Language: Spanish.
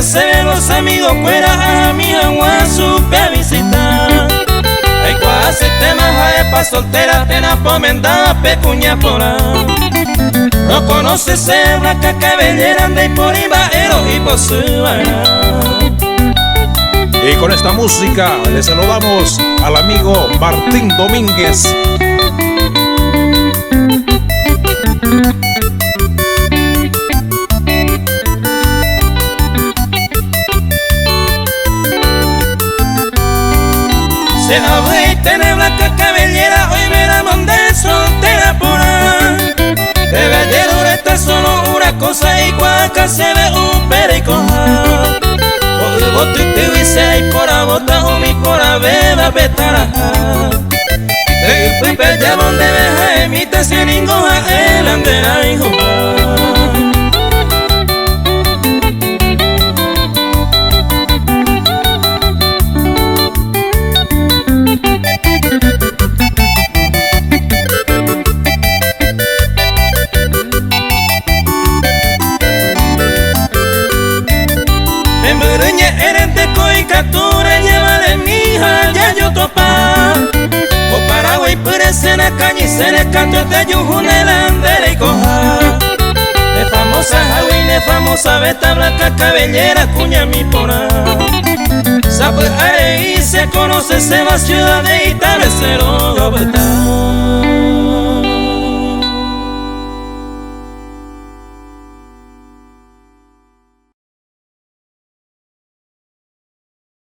Pena se ven los amigos fuera a mi agua supe a visitar. Hay quase temas a pa soltera, pena pomenda pecuña pora. No conoce ser blanca cabellera de por ibaero y por su Y con esta música le saludamos al amigo Martín Domínguez. Se abre y tiene blanca cabellera, hoy veramos de soltera por ahí. De bellera está solo una cosa y cuaca se ve un pericoja. Por bote te dice y por a bota o mi por a beba betara. De pipe ya donde deja emite sin ninguna el andera hijo. Captura llévale mija ya yo topa. O Paraguay parece na caña y se le canto de yujune la andera y coja. De famosa Javi, de famosa beta blanca cabellera cuña mi pora. Sabe ahí se conoce se va ciudad de Itabecero.